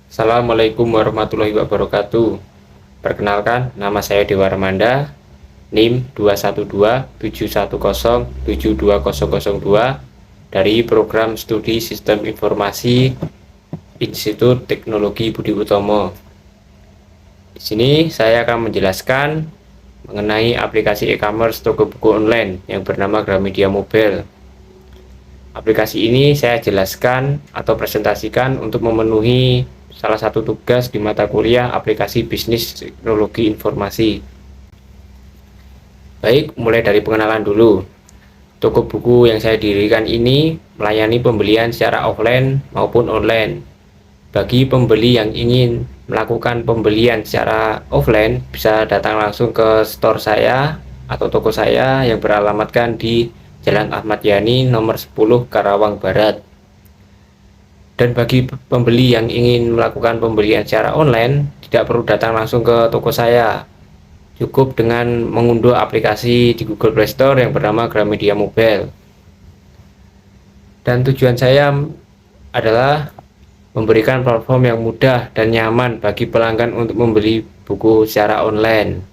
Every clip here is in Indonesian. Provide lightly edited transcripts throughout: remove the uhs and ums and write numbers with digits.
Assalamualaikum warahmatullahi wabarakatuh. Perkenalkan, nama saya Dewa Ramanda, NIM 21271072002 dari Program Studi Sistem Informasi Institut Teknologi Budi Utomo. Di sini saya akan menjelaskan mengenai aplikasi e-commerce toko buku online yang bernama Gramedia Mobile. Aplikasi ini saya jelaskan atau presentasikan untuk memenuhi salah satu tugas di mata kuliah aplikasi bisnis teknologi informasi. Baik, mulai dari pengenalan dulu. Toko buku yang saya dirikan ini melayani pembelian secara offline maupun online. Bagi pembeli yang ingin melakukan pembelian secara offline, bisa datang langsung ke store saya atau toko saya yang beralamatkan di Jalan Ahmad Yani nomor 10 Karawang Barat. Dan bagi pembeli yang ingin melakukan pembelian secara online, tidak perlu datang langsung ke toko saya. Cukup dengan mengunduh aplikasi di Google Play Store yang bernama Gramedia Mobile. Dan tujuan saya adalah memberikan platform yang mudah dan nyaman bagi pelanggan untuk membeli buku secara online.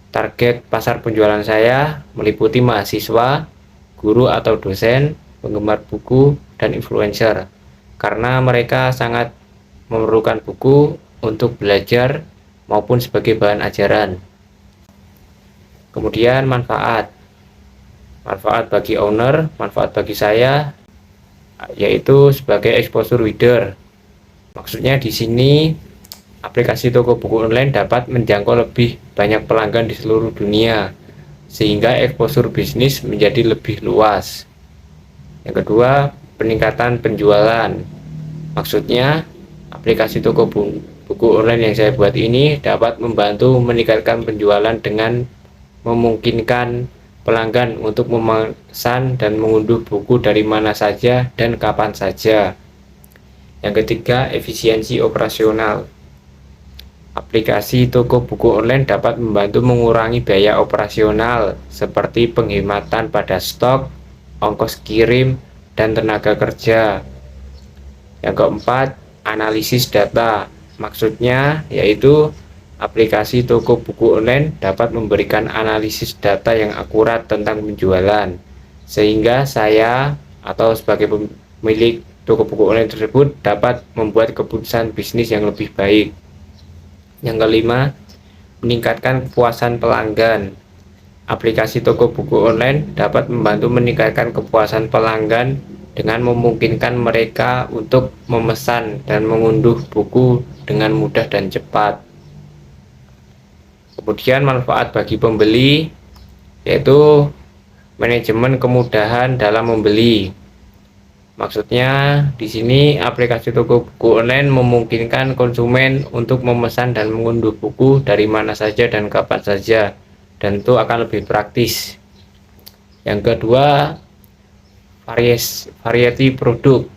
Target pasar penjualan saya meliputi mahasiswa, guru atau dosen, penggemar buku, dan influencer, karena mereka sangat memerlukan buku untuk belajar maupun sebagai bahan ajaran. Kemudian manfaat bagi owner, manfaat bagi saya, yaitu sebagai exposure reader. Maksudnya di sini aplikasi toko buku online dapat menjangkau lebih banyak pelanggan di seluruh dunia, sehingga exposure bisnis menjadi lebih luas. Yang kedua, peningkatan penjualan. Maksudnya, aplikasi toko buku online yang saya buat ini dapat membantu meningkatkan penjualan dengan memungkinkan pelanggan untuk memesan dan mengunduh buku dari mana saja dan kapan saja. Yang ketiga, efisiensi operasional. Aplikasi toko buku online dapat membantu mengurangi biaya operasional seperti penghematan pada stok, ongkos kirim, dan tenaga kerja. Yang keempat, analisis data. Maksudnya yaitu aplikasi toko buku online dapat memberikan analisis data yang akurat tentang penjualan, sehingga saya atau sebagai pemilik toko buku online tersebut dapat membuat keputusan bisnis yang lebih baik. Yang kelima, meningkatkan kepuasan pelanggan. Aplikasi toko buku online dapat membantu meningkatkan kepuasan pelanggan dengan memungkinkan mereka untuk memesan dan mengunduh buku dengan mudah dan cepat. Kemudian manfaat bagi pembeli, yaitu manajemen kemudahan dalam membeli. Maksudnya di sini aplikasi toko buku online memungkinkan konsumen untuk memesan dan mengunduh buku dari mana saja dan kapan saja, dan itu akan lebih praktis. Yang kedua, variety produk.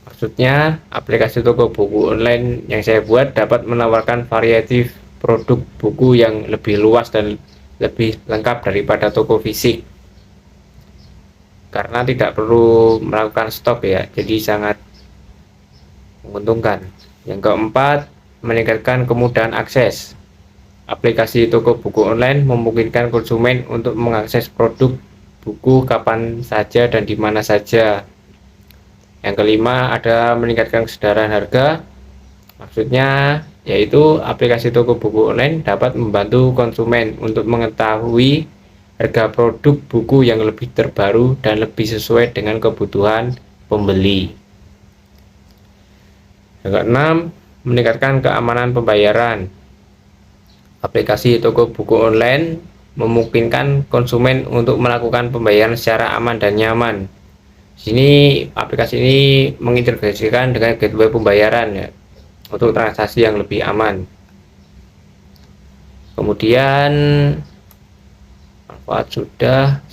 Maksudnya aplikasi toko buku online yang saya buat dapat menawarkan variety produk buku yang lebih luas dan lebih lengkap daripada toko fisik, karena tidak perlu melakukan stok ya, jadi sangat menguntungkan. Yang keempat, meningkatkan kemudahan akses. Aplikasi toko buku online memungkinkan konsumen untuk mengakses produk buku kapan saja dan di mana saja. Yang kelima, ada meningkatkan kesedaran harga. Maksudnya yaitu aplikasi toko buku online dapat membantu konsumen untuk mengetahui harga produk buku yang lebih terbaru dan lebih sesuai dengan kebutuhan pembeli. Yang keenam, meningkatkan keamanan pembayaran. Aplikasi toko buku online memungkinkan konsumen untuk melakukan pembayaran secara aman dan nyaman. Di sini aplikasi ini mengintegrasikan dengan gateway pembayaran ya, untuk transaksi yang lebih aman. Kemudian manfaat sudah.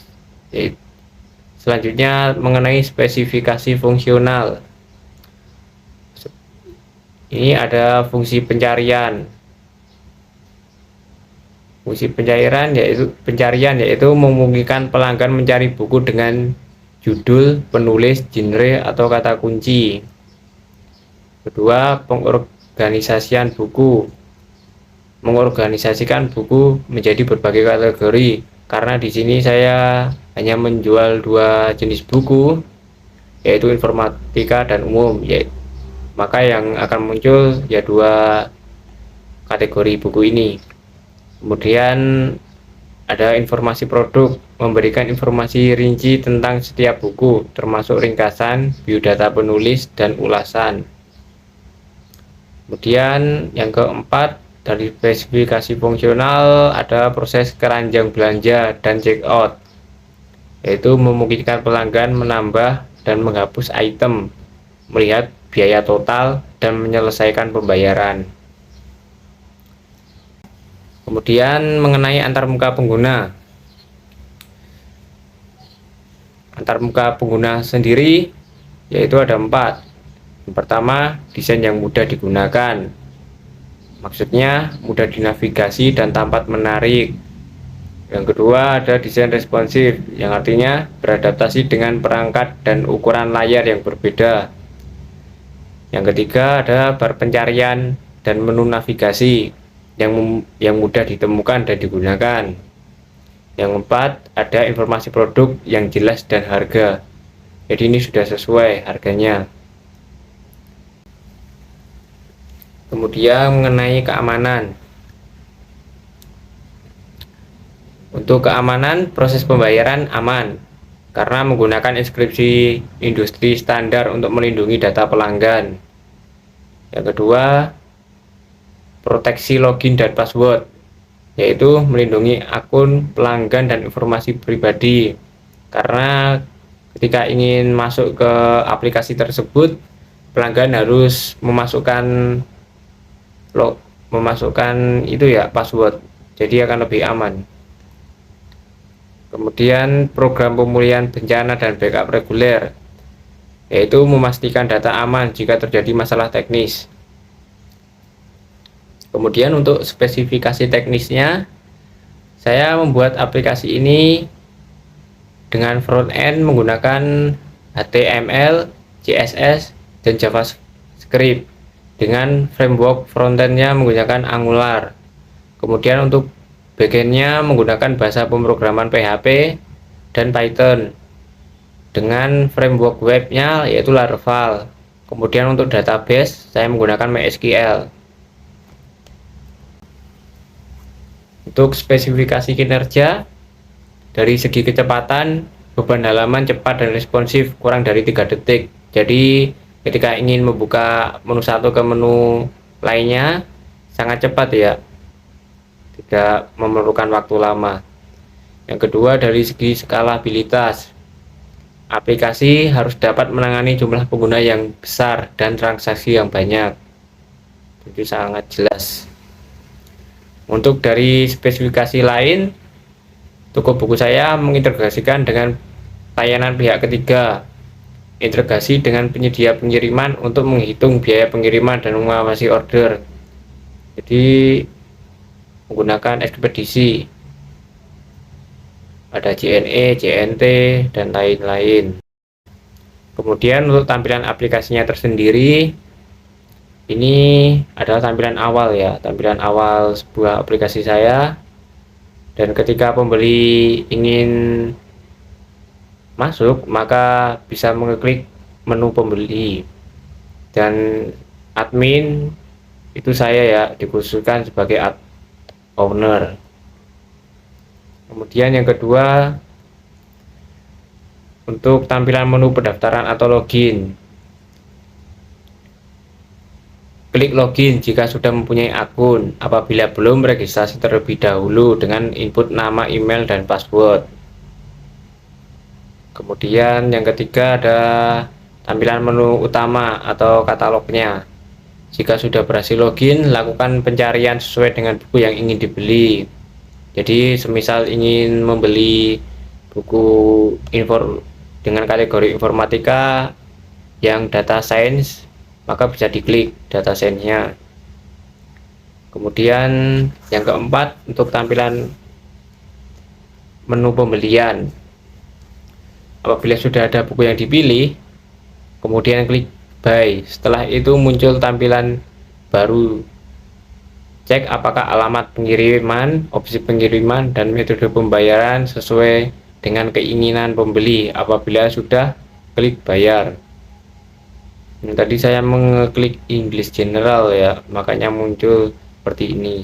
Selanjutnya mengenai spesifikasi fungsional. Ini ada fungsi pencarian. Fungsi pencarian yaitu memungkinkan pelanggan mencari buku dengan judul, penulis, genre, atau kata kunci. Kedua, pengorganisasian buku. Mengorganisasikan buku menjadi berbagai kategori, karena di sini saya hanya menjual dua jenis buku, yaitu informatika dan umum, maka yang akan muncul ya dua kategori buku ini. Kemudian ada informasi produk, memberikan informasi rinci tentang setiap buku, termasuk ringkasan, biodata penulis, dan ulasan. Kemudian yang keempat, dari spesifikasi fungsional ada proses keranjang belanja dan check out, yaitu memungkinkan pelanggan menambah dan menghapus item, melihat biaya total, dan menyelesaikan pembayaran. Kemudian mengenai antarmuka pengguna. Antarmuka pengguna sendiri yaitu ada 4. Yang pertama, desain yang mudah digunakan. Maksudnya mudah dinavigasi dan tampak menarik. Yang kedua, ada desain responsif, yang artinya beradaptasi dengan perangkat dan ukuran layar yang berbeda. Yang ketiga, ada bar pencarian dan menu navigasi yang mudah ditemukan dan digunakan. Yang keempat, ada informasi produk yang jelas dan harga. Jadi ini sudah sesuai harganya. Kemudian mengenai keamanan. Untuk keamanan, proses pembayaran aman karena menggunakan inskripsi industri standar untuk melindungi data pelanggan. Yang kedua, proteksi login dan password, yaitu melindungi akun pelanggan dan informasi pribadi, karena ketika ingin masuk ke aplikasi tersebut, pelanggan harus memasukkan password, jadi akan lebih aman. Kemudian program pemulihan bencana dan backup reguler, yaitu memastikan data aman jika terjadi masalah teknis. Kemudian untuk spesifikasi teknisnya, saya membuat aplikasi ini dengan front end menggunakan HTML, CSS, dan JavaScript, dengan framework frontendnya menggunakan Angular. Kemudian untuk backendnya menggunakan bahasa pemrograman PHP dan Python, dengan framework webnya yaitu Laravel. Kemudian untuk database saya menggunakan MySQL. Untuk spesifikasi kinerja, dari segi kecepatan, beban halaman cepat dan responsif, kurang dari 3 detik. Jadi ketika ingin membuka menu satu ke menu lainnya sangat cepat ya, tidak memerlukan waktu lama. Yang kedua, dari segi skalabilitas, aplikasi harus dapat menangani jumlah pengguna yang besar dan transaksi yang banyak. Itu sangat jelas. Untuk dari spesifikasi lain, toko buku saya mengintegrasikan dengan layanan pihak ketiga, integrasi dengan penyedia pengiriman untuk menghitung biaya pengiriman dan mengawasi order. Jadi menggunakan ekspedisi, ada JNE, JNT, dan lain-lain. Kemudian untuk tampilan aplikasinya tersendiri, ini adalah tampilan awal ya, tampilan awal sebuah aplikasi saya. Dan ketika pembeli ingin masuk, maka bisa mengeklik menu pembeli, dan admin itu saya ya, dikhususkan sebagai owner. Kemudian yang kedua, untuk tampilan menu pendaftaran atau login, klik login jika sudah mempunyai akun, apabila belum registrasi terlebih dahulu dengan input nama, email, dan password. Kemudian yang ketiga, ada tampilan menu utama atau katalognya. Jika sudah berhasil login, lakukan pencarian sesuai dengan buku yang ingin dibeli. Jadi semisal ingin membeli buku dengan kategori informatika yang data science, maka bisa diklik data science-nya. Kemudian yang keempat, untuk tampilan menu pembelian, apabila sudah ada buku yang dipilih, kemudian klik buy. Setelah itu muncul tampilan baru. Cek apakah alamat pengiriman, opsi pengiriman, dan metode pembayaran sesuai dengan keinginan pembeli. Apabila sudah, klik bayar. Tadi saya mengeklik English General ya, makanya muncul seperti ini.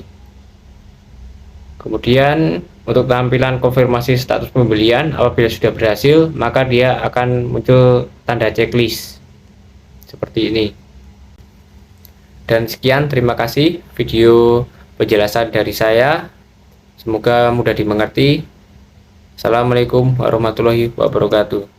Kemudian untuk tampilan konfirmasi status pembelian, apabila sudah berhasil, maka dia akan muncul tanda checklist seperti ini. Dan sekian, terima kasih video penjelasan dari saya, semoga mudah dimengerti. Assalamualaikum warahmatullahi wabarakatuh.